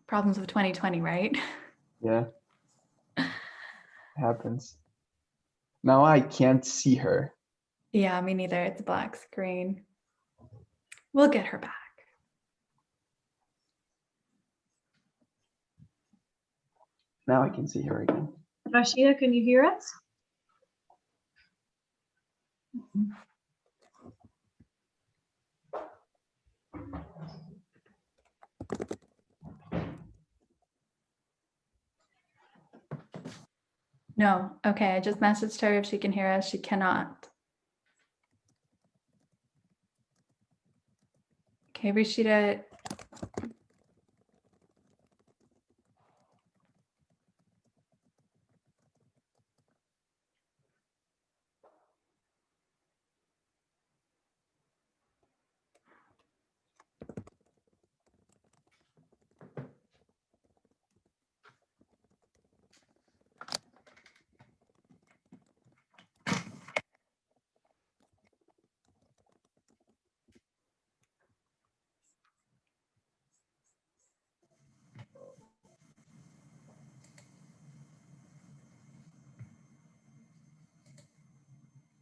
Problems of 2020, right? Yeah. Happens. Now I can't see her. Yeah, me neither. It's a black screen. We'll get her back. Now I can see her again. Rashida, can you hear us? No. Okay, I just messaged her if she can hear us. She cannot. Okay, Rashida.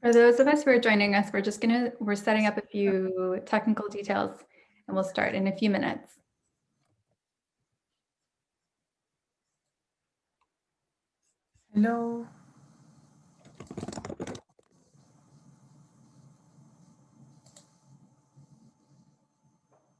For those of us who are joining us, we're setting up a few technical details and we'll start in a few minutes. Hello.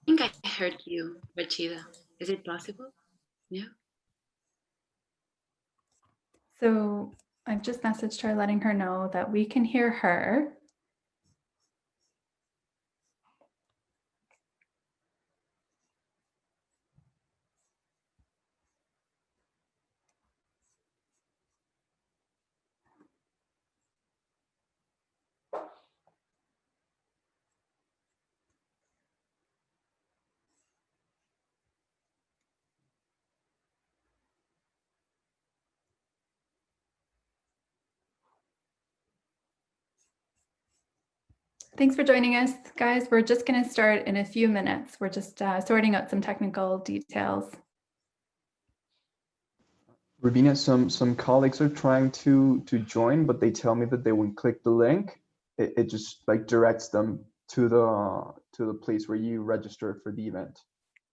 I think I heard you, Rachida. Is it possible? Yeah. So I've just messaged her letting her know that we can hear her. Thanks for joining us, guys. We're just going to start in a few minutes. We're just sorting out some technical details. Rubina, some colleagues are trying to join, but they tell me that they when click the link, it just like directs them to the place where you register for the event.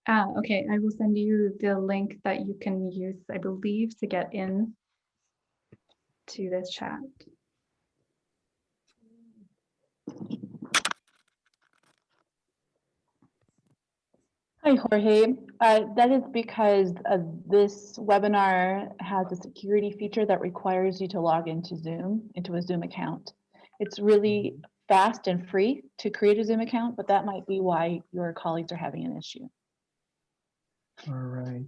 Okay, I will send you the link that you can use, I believe, to get in to this chat. Hi, Jorge. That is because this webinar has a security feature that requires you to log into Zoom, into a Zoom account. It's really fast and free to create a Zoom account, but that might be why your colleagues are having an issue. All right.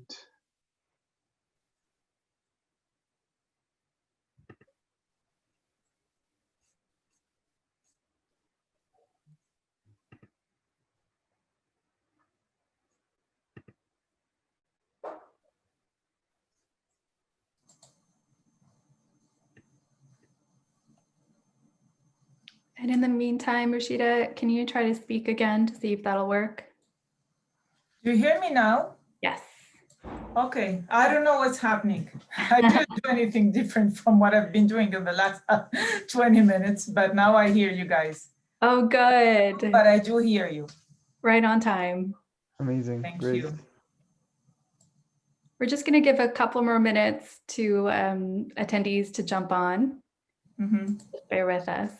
And in the meantime, Rashida, can you try to speak again to see if that'll work? Do you hear me now? Yes. Okay, I don't know what's happening. I didn't do anything different from what I've been doing in the last 20 minutes, but now I hear you guys. Oh, good. But I do hear you. Right on time. Amazing. Thank Great. you. We're just going to give a couple more minutes to attendees to jump on. Just bear with us.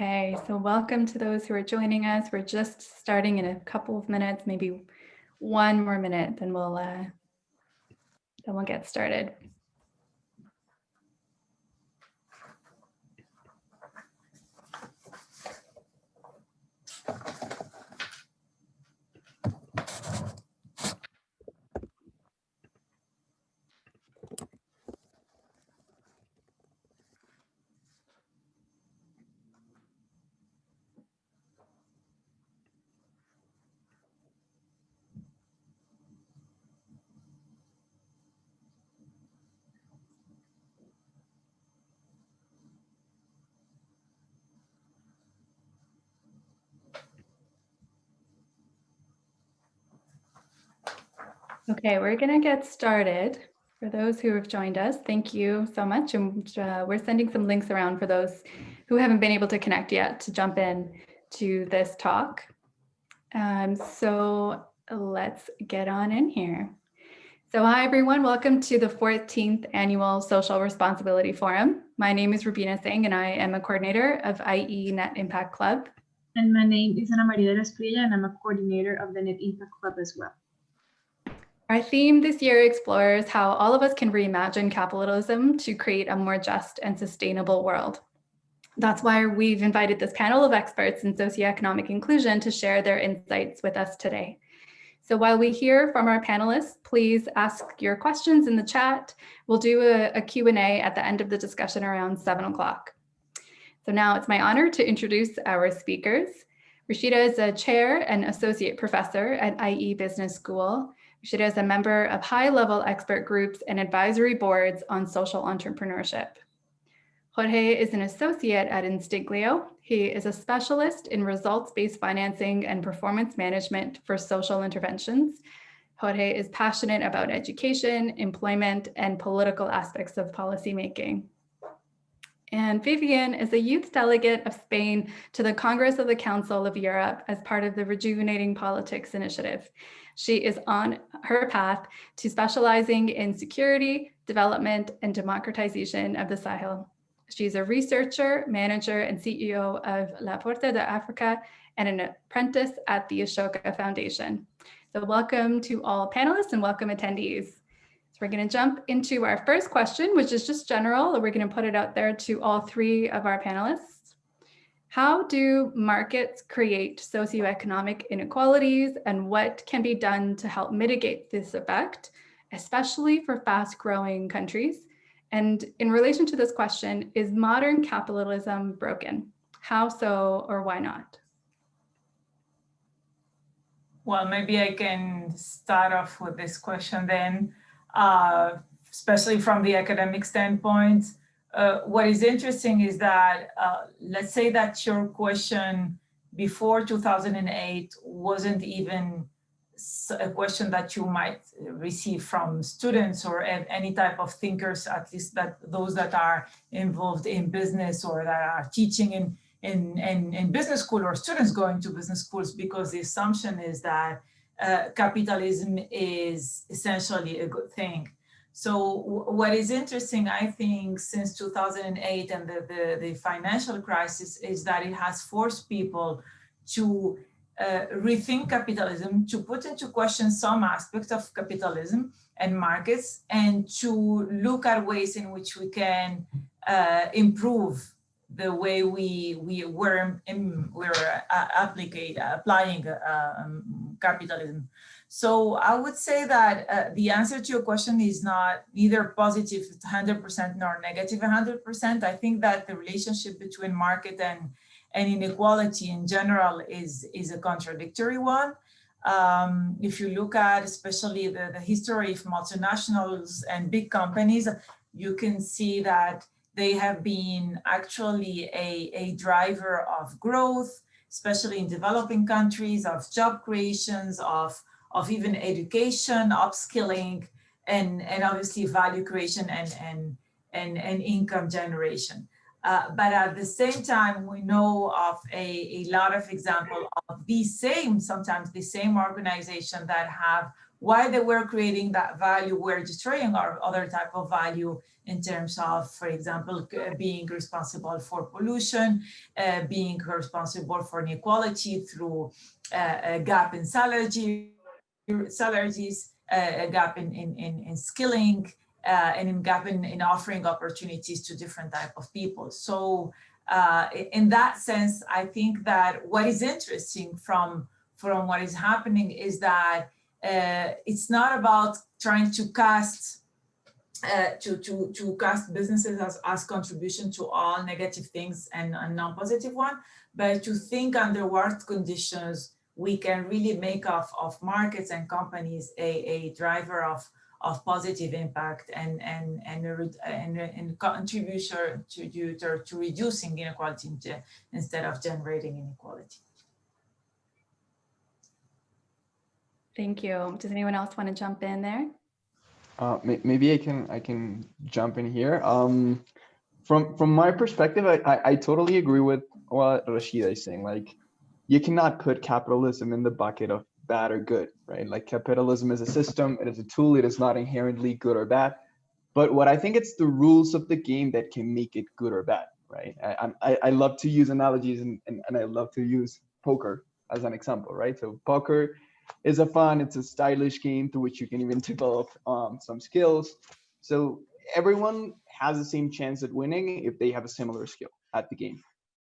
Okay, so welcome to those who are joining us. We're just starting in a couple of minutes, maybe one more minute, then we'll get started. Okay, we're going to get started. For those who have joined us, thank you so much. And we're sending some links around for those who haven't been able to connect yet to jump in to this talk. So let's get on in here. So hi, everyone. Welcome to the 14th Annual Social Responsibility Forum. My name is Rubina Singh, and I am a coordinator of IE Net Impact Club. And my name is Ana Maria de la Espriella, and I'm a coordinator of the Net Impact Club as well. Our theme this year explores how all of us can reimagine capitalism to create a more just and sustainable world. That's why we've invited this panel of experts in socioeconomic inclusion to share their insights with us today. So while we hear from our panelists, please ask your questions in the chat. We'll do a Q&A at the end of the discussion around 7 o'clock. So now it's my honor to introduce our speakers. Rashida is a chair and associate professor at IE Business School. Rashida is a member of high-level expert groups and advisory boards on social entrepreneurship. Jorge is an associate at Instiglio. He is a specialist in results-based financing and performance management for social interventions. Jorge is passionate about education, employment, and political aspects of policymaking. And Vivian is a youth delegate of Spain to the Congress of the Council of Europe as part of the Rejuvenating Politics Initiative. She is on her path to specializing in security, development, and democratization of the Sahel. She's a researcher, manager, and CEO of La Porta de Africa and an apprentice at the Ashoka Foundation. So welcome to all panelists and welcome attendees. So we're going to jump into our first question, which is just general. We're going to put it out there to all three of our panelists. How do markets create socioeconomic inequalities, and what can be done to help mitigate this effect, especially for fast-growing countries? And in relation to this question, is modern capitalism broken? How so, or why not? Well, maybe I can start off with this question then, especially from the academic standpoint. What is interesting is that, let's say that your question before 2008 wasn't even a question that you might receive from students or any type of thinkers, at least that those that are involved in business or that are teaching in business school or students going to business schools, because the assumption is that capitalism is essentially a good thing. So what is interesting, I think, since 2008 and the financial crisis is that it has forced people to rethink capitalism, to put into question some aspects of capitalism and markets, and to look at ways in which we can improve the way we're applying capitalism. So I would say that the answer to your question is not neither positive 100% nor negative 100%. I think that the relationship between market and inequality in general is a contradictory one. If you look at especially the history of multinationals and big companies, you can see that they have been actually a driver of growth, especially in developing countries, of job creations, of even education, upskilling, and obviously value creation and income generation. But at the same time, we know of a lot of examples of sometimes the same organization that have while they were creating that value, we're destroying our other type of value in terms of, for example, being responsible for pollution, being responsible for inequality through a gap in salaries, a gap in skilling, and a gap in offering opportunities to different type of people. So in that sense, I think that what is interesting from what is happening is that it's not about trying to cast to cast businesses as contribution to all negative things and non-positive one, but to think under what conditions we can really make of markets and companies a driver of positive impact and contribution to reducing inequality instead of generating inequality. Thank you. Does anyone else want to jump in there? Maybe I can jump in here. From my perspective, I totally agree with what Rashida is saying. Like, you cannot put capitalism in the bucket of bad or good, right? Like, capitalism is a system, it is a tool, it is not inherently good or bad. But what I think it's the rules of the game that can make it good or bad, right? I love to use analogies and I love to use poker as an example, right? So poker is it's a stylish game through which you can even develop some skills. So everyone has the same chance at winning if they have a similar skill at the game.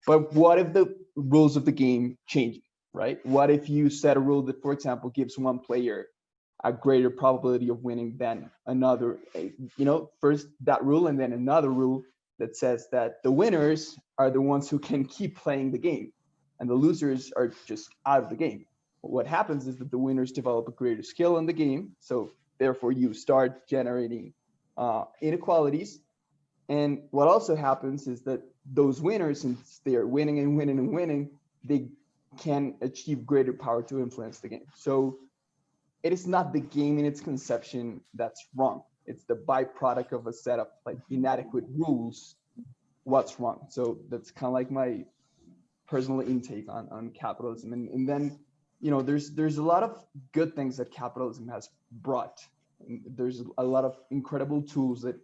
But what if the rules of the game change, right? What if you set a rule that, for example, gives one player a greater probability of winning than another? First that rule and then another rule that says that the winners are the ones who can keep playing the game and the losers are just out of the game. What happens is that the winners develop a greater skill in the game, so therefore you start generating inequalities. And what also happens is that those winners, since they are winning and winning and winning, they can achieve greater power to influence the game. So it is not the game in its conception that's wrong. It's the byproduct of a set of like inadequate rules what's wrong. So that's kind of like my personal intake on capitalism. And then, there's a lot of good things that capitalism has brought. There's a lot of incredible tools that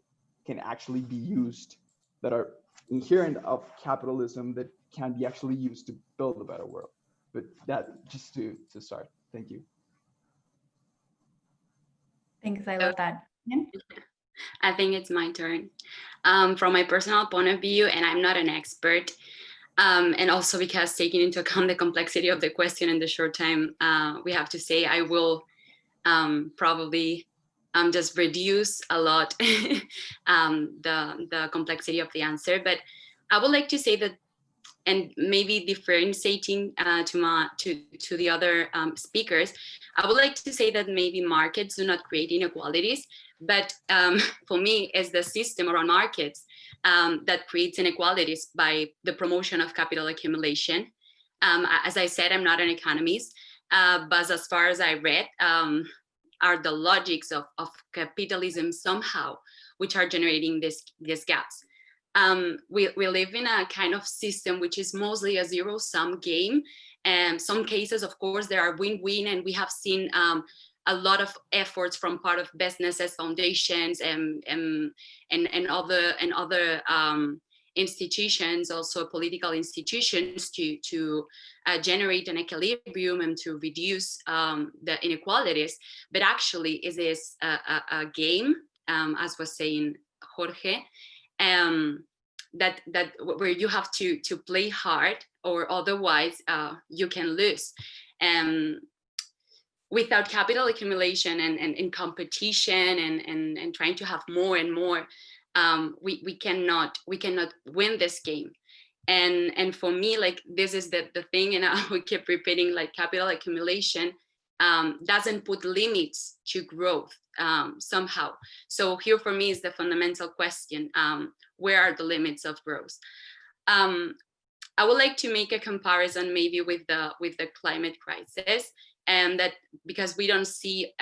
can actually be used that are inherent of capitalism that can be actually used to build a better world. But that just to start. Thank you. Thanks, I love that. I think it's my turn. From my personal point of view, and I'm not an expert, and also because taking into account the complexity of the question and the short time we have to say, I will probably just reduce a lot the complexity of the answer. But I would like to say that, and maybe differentiating to the other speakers, I would like to say that maybe markets do not create inequalities, but for me, it's the system around markets that creates inequalities by the promotion of capital accumulation. As I said, I'm not an economist, but as far as I read, are the logics of capitalism somehow, which are generating these gaps. We live in a kind of system which is mostly a zero-sum game. And some cases, of course, there are win-win, and we have seen a lot of efforts from part of businesses, foundations, and other institutions, also political institutions, to generate an equilibrium and to reduce the inequalities. But actually, it is a game, as was saying Jorge, that where you have to play hard, or otherwise you can lose. Without capital accumulation and competition and trying to have more and more, we cannot win this game. And for me, like, this is the thing, and I would keep repeating, like, capital accumulation doesn't put limits to growth somehow. So here for me is the fundamental question: where are the limits of growth? I would like to make a comparison maybe with the climate crisis, and that because we don't see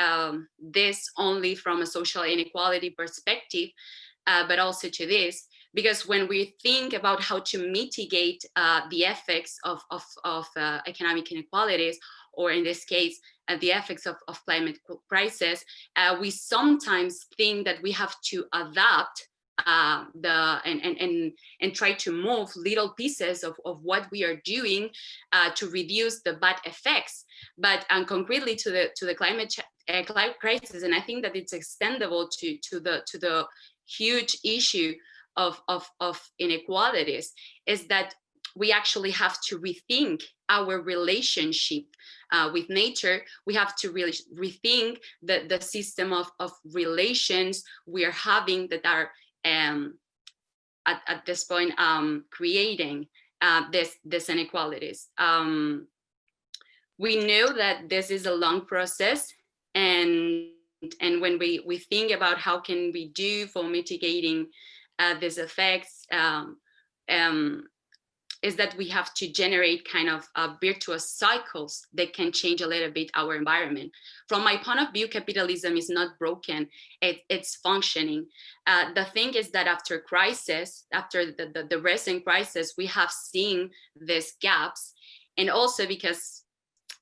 this only from a social inequality perspective, but also to this, because when we think about how to mitigate the effects of economic inequalities, or in this case, the effects of climate crisis, we sometimes think that we have to adapt and try to move little pieces of what we are doing to reduce the bad effects, but concretely to the climate crisis. And I think that it's extendable to the huge issue of inequalities, is that we actually have to rethink our relationship with nature. We have to really rethink the system of relations we are having that are at this point creating this inequalities. We know that this is a long process, and when we think about how can we do for mitigating these effects, is that we have to generate kind of virtuous cycles that can change a little bit our environment. From my point of view, capitalism is not broken, it's functioning. The thing is that after crisis, after the recent crisis, we have seen these gaps, and also because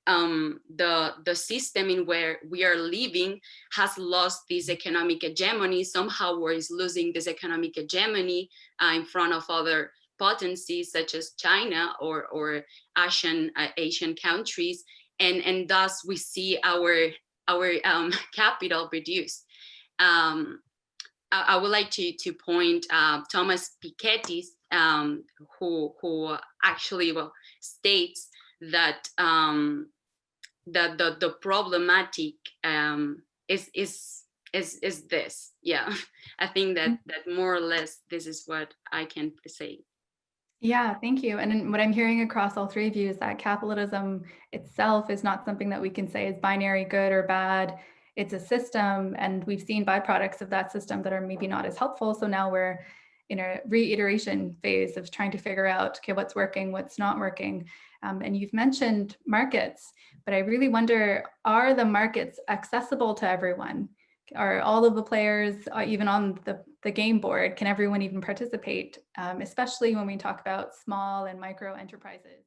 the system in where we are living has lost this economic hegemony, somehow or is losing this economic hegemony in front of other potencies such as China or Asian countries, and thus we see our capital reduced. I would like to point Thomas Piketty, who actually states that the problematic is this. Yeah, I think that more or less this is what I can say. Yeah, thank you. And what I'm hearing across all three of you is that capitalism itself is not something that we can say is binary, good or bad. It's a system, and we've seen byproducts of that system that are maybe not as helpful. So now we're in a reiteration phase of trying to figure out, okay, what's working, what's not working. And you've mentioned markets, but I really wonder, are the markets accessible to everyone? Are all of the players, even on the game board, can everyone even participate, especially when we talk about small and micro enterprises?